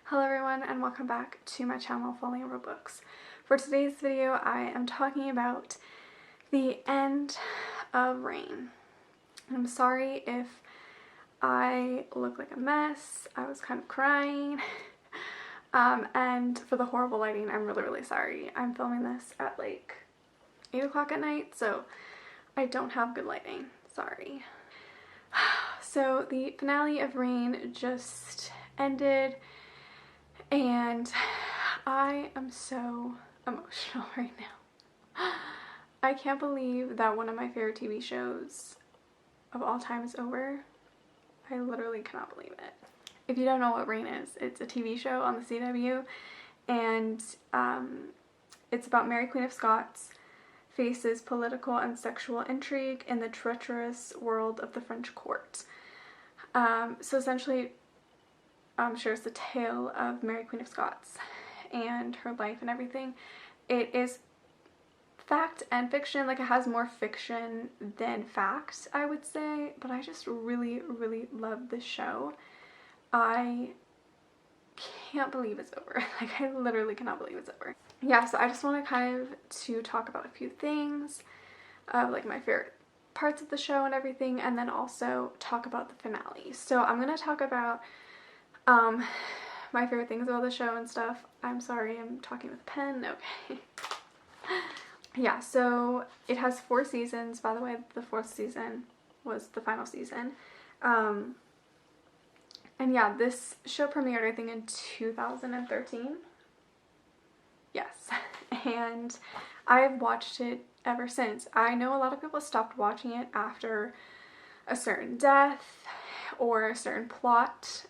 Hello everyone and welcome back to my channel Falling Over Books. For today's video I am talking about the end of Rain. I'm sorry if I look like a mess. I was kind of crying and for the horrible lighting I'm really sorry. I'm filming this at like 8 o'clock at night, so I don't have good lighting. Sorry. So the finale of Rain just ended. And I am so emotional right now. I can't believe that one of my favorite TV shows of all time is over. I literally cannot believe it. If you don't know what Rain is, it's a TV show on the CW, and it's about Mary Queen of Scots faces political and sexual intrigue in the treacherous world of the French court. So essentially, shares the tale of Mary Queen of Scots and her life and everything. It is fact and fiction, like it has more fiction than fact, I would say, but I just really love this show. I can't believe it's over. Like I literally cannot believe it's over. Yeah, so I just want to kind of talk about a few things of like my favorite parts of the show and everything, and then also talk about the finale. So I'm going to talk about my favorite things about the show and stuff. I'm sorry, I'm talking with a pen. Okay. Yeah, so it has 4 seasons. By the way, the 4th season was the final season. And yeah, this show premiered, I think, in 2013. Yes. And I've watched it ever since. I know a lot of people stopped watching it after a certain death or a certain plot,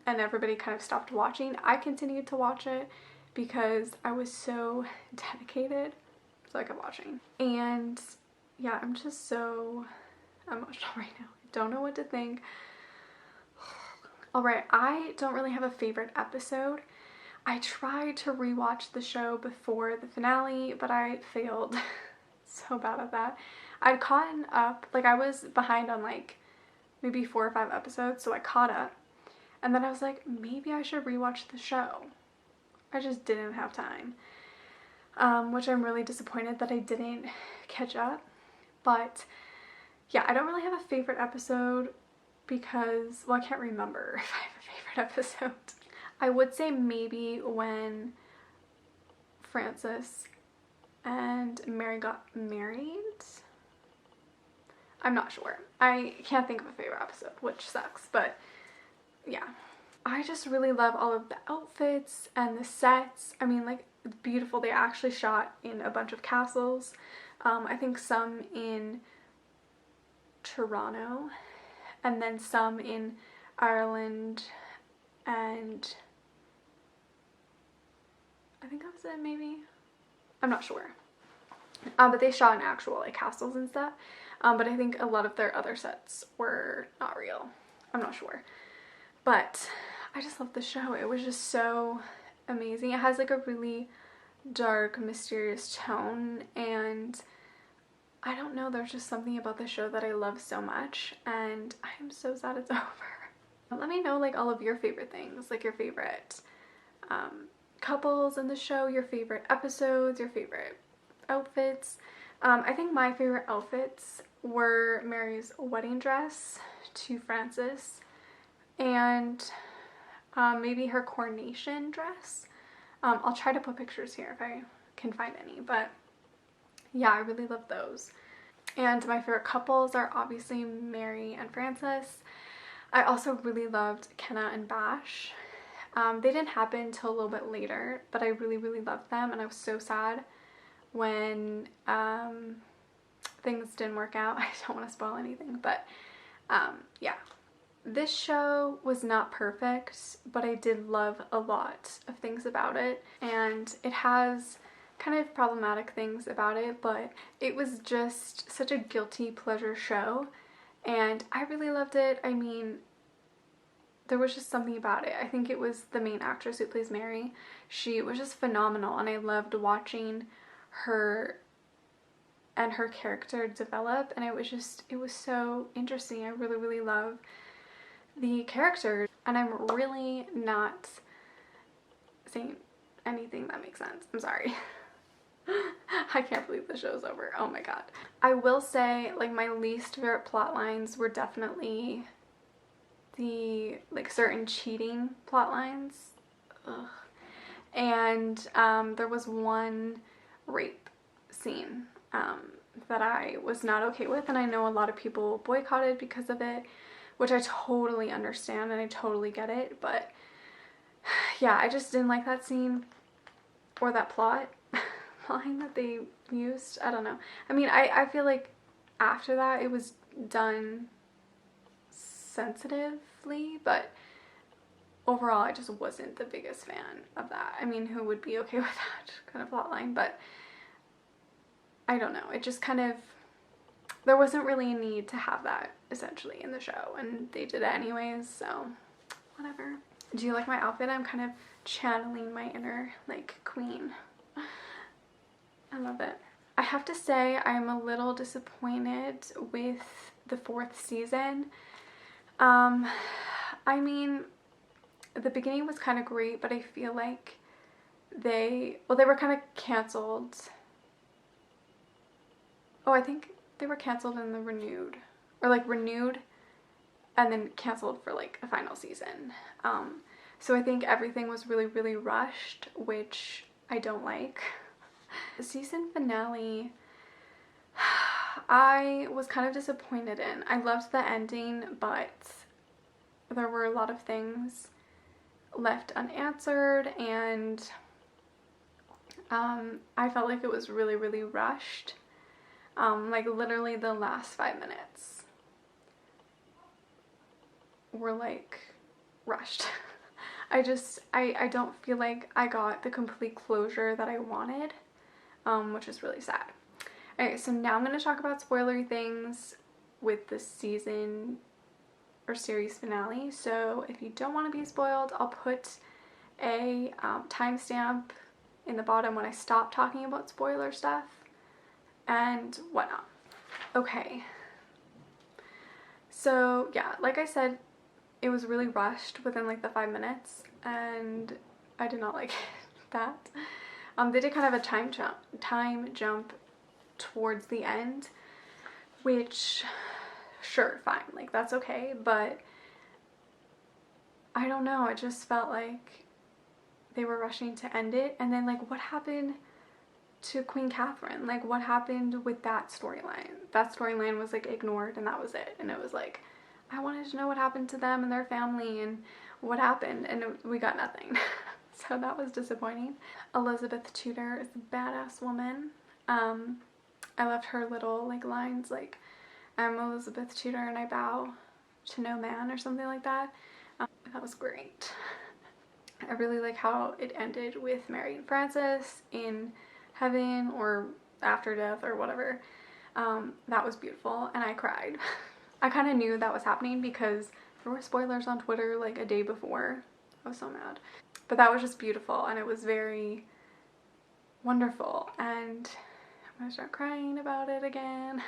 and everybody kind of stopped watching. I continued to watch it because I was so dedicated, so I kept watching. And yeah, I'm just so emotional right now. I don't know what to think. Alright, I don't really have a favorite episode. I tried to rewatch the show before the finale, but I failed so bad at that. I'd caught up, like I was behind on like maybe 4 or 5 episodes, so I caught up. And then I was like, maybe I should rewatch the show. I just didn't have time. Which I'm really disappointed that I didn't catch up. But yeah, I don't really have a favorite episode because, well, I can't remember if I have a favorite episode. I would say maybe when Francis and Mary got married. I'm not sure. I can't think of a favorite episode, which sucks, but yeah. I just really love all of the outfits and the sets. I mean, like, it's beautiful. They actually shot in a bunch of castles. I think some in Toronto and then some in Ireland, and I think that was it, maybe? I'm not sure. But they shot in actual like castles and stuff. But I think a lot of their other sets were not real. I'm not sure. But I just love the show. It was just so amazing. It has like a really dark, mysterious tone, and I don't know, there's just something about the show that I love so much, and I am so sad it's over. Let me know like all of your favorite things, like your favorite couples in the show, your favorite episodes, your favorite outfits. I think my favorite outfits were Mary's wedding dress to Francis, and maybe her coronation dress. I'll try to put pictures here if I can find any, but yeah, I really love those. And my favorite couples are obviously Mary and Francis. I also really loved Kenna and Bash. They didn't happen till a little bit later, but I really loved them, and I was so sad when things didn't work out. I don't want to spoil anything, but yeah. This show was not perfect, but I did love a lot of things about it, and it has kind of problematic things about it, but it was just such a guilty pleasure show, and I really loved it. I mean, there was just something about it. I think it was the main actress who plays Mary. She was just phenomenal, and I loved watching her and her character develop, and it was so interesting. I really love the characters, and I'm really not saying anything that makes sense. I'm sorry. I can't believe the show's over. Oh my god. I will say, like, my least favorite plot lines were definitely the, like, certain cheating plot lines. Ugh. And there was one rape scene that I was not okay with, and I know a lot of people boycotted because of it, which I totally understand and I totally get it, but yeah, I just didn't like that scene or that plot line that they used. I don't know. I mean, I feel like after that it was done sensitively, but overall I just wasn't the biggest fan of that. I mean, who would be okay with that kind of plot line? But I don't know. It just kind of, there wasn't really a need to have that essentially in the show, and they did it anyways, so whatever. Do you like my outfit? I'm kind of channeling my inner, like, queen. I love it. I have to say I'm a little disappointed with the 4th season. I mean, the beginning was kind of great, but I feel like they were kind of canceled. Oh, I think they were canceled in the renewed, or like renewed and then canceled for like a final season. So I think everything was really, really rushed, which I don't like. The season finale, I was kind of disappointed in. I loved the ending, but there were a lot of things left unanswered, and I felt like it was really, really rushed. Like literally the last 5 minutes were like rushed. I don't feel like I got the complete closure that I wanted, which is really sad. Okay, so now I'm going to talk about spoilery things with the season or series finale. So if you don't want to be spoiled, I'll put a timestamp in the bottom when I stop talking about spoiler stuff and whatnot. Okay, so yeah, like I said, it was really rushed within like the 5 minutes, and I did not like that. They did kind of a time jump towards the end, which, sure, fine, like that's okay, but I don't know, it just felt like they were rushing to end it. And then, like, what happened to Queen Catherine? Like, what happened with that storyline? That storyline was like ignored, and that was it. And it was like, I wanted to know what happened to them and their family and what happened, and we got nothing. So that was disappointing. Elizabeth Tudor is a badass woman. I loved her little like lines like, I'm Elizabeth Tudor and I bow to no man, or something like that. That was great. I really like how it ended with Mary and Francis in heaven or after death or whatever. That was beautiful, and I cried. I kind of knew that was happening because there were spoilers on Twitter like a day before. I was so mad. But that was just beautiful, and it was very wonderful, and I'm gonna start crying about it again.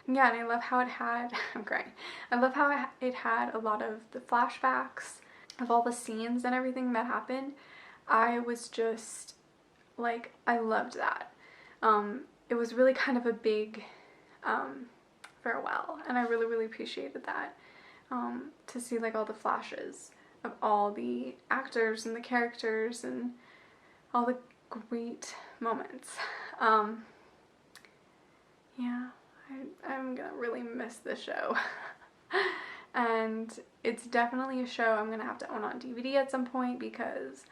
Yeah, and I love how it had, I'm crying, I love how it had a lot of the flashbacks of all the scenes and everything that happened. I was just like, I loved that. It was really kind of a big farewell, and I really, really appreciated that, to see like all the flashes of all the actors and the characters and all the great moments. Yeah, I'm gonna really miss this show. And it's definitely a show I'm gonna have to own on DVD at some point because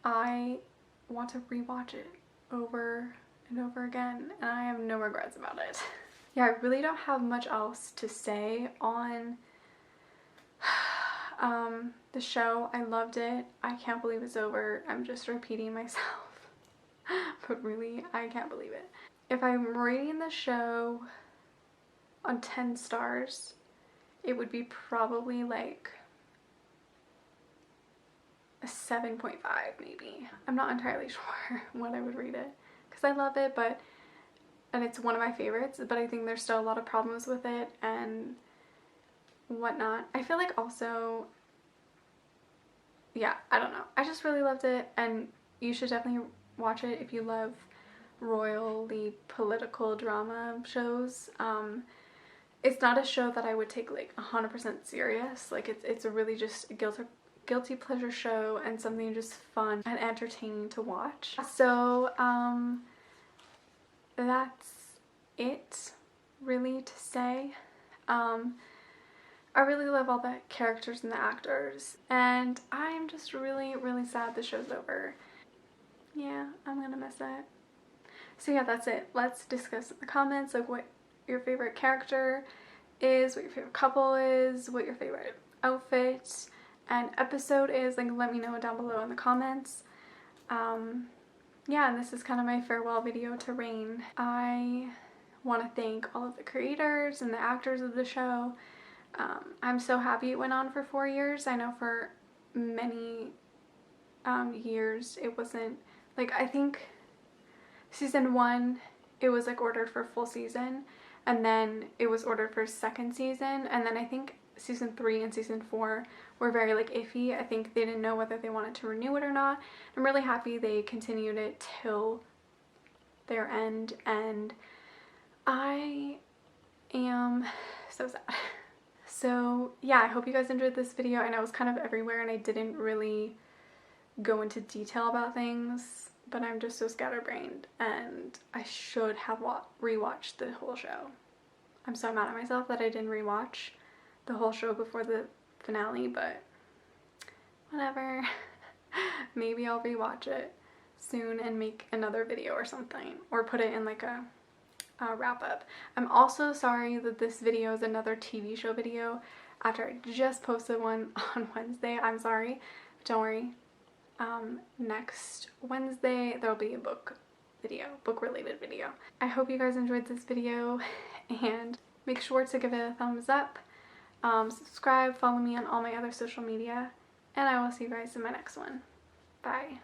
I want to rewatch it over and over again, and I have no regrets about it. Yeah, I really don't have much else to say on the show. I loved it. I can't believe it's over. I'm just repeating myself. But really, I can't believe it. If I'm rating the show on 10 stars, it would be probably like a 7.5 maybe. I'm not entirely sure what I would rate it because I love it, and it's one of my favorites, but I think there's still a lot of problems with it, and whatnot. I feel like also, yeah, I don't know. I just really loved it, and you should definitely watch it if you love royally political drama shows. It's not a show that I would take like 100% serious. Like it's a really just guilty pleasure show and something just fun and entertaining to watch. So that's it really to say. I really love all the characters and the actors, and I'm just really, really sad the show's over. Yeah, I'm gonna miss it. So yeah, that's it. Let's discuss in the comments like what your favorite character is, what your favorite couple is, what your favorite outfit and episode is. Like, let me know down below in the comments. Yeah, and this is kind of my farewell video to Reign. I want to thank all of the creators and the actors of the show. I'm so happy it went on for 4 years. I know for many years it wasn't, like, I think season 1 it was like ordered for full season, and then it was ordered for second season, and then I think season 3 and season 4 were very like iffy. I think they didn't know whether they wanted to renew it or not. I'm really happy they continued it till their end, and I am so sad. So yeah, I hope you guys enjoyed this video. I know it was kind of everywhere and I didn't really go into detail about things, but I'm just so scatterbrained and I should have rewatched the whole show. I'm so mad at myself that I didn't rewatch the whole show before the finale, but whatever. Maybe I'll rewatch it soon and make another video or something, or put it in like a wrap up. I'm also sorry that this video is another TV show video after I just posted one on Wednesday. I'm sorry. Don't worry. Next Wednesday there'll be a book related video. I hope you guys enjoyed this video, and make sure to give it a thumbs up, subscribe, follow me on all my other social media, and I will see you guys in my next one. Bye.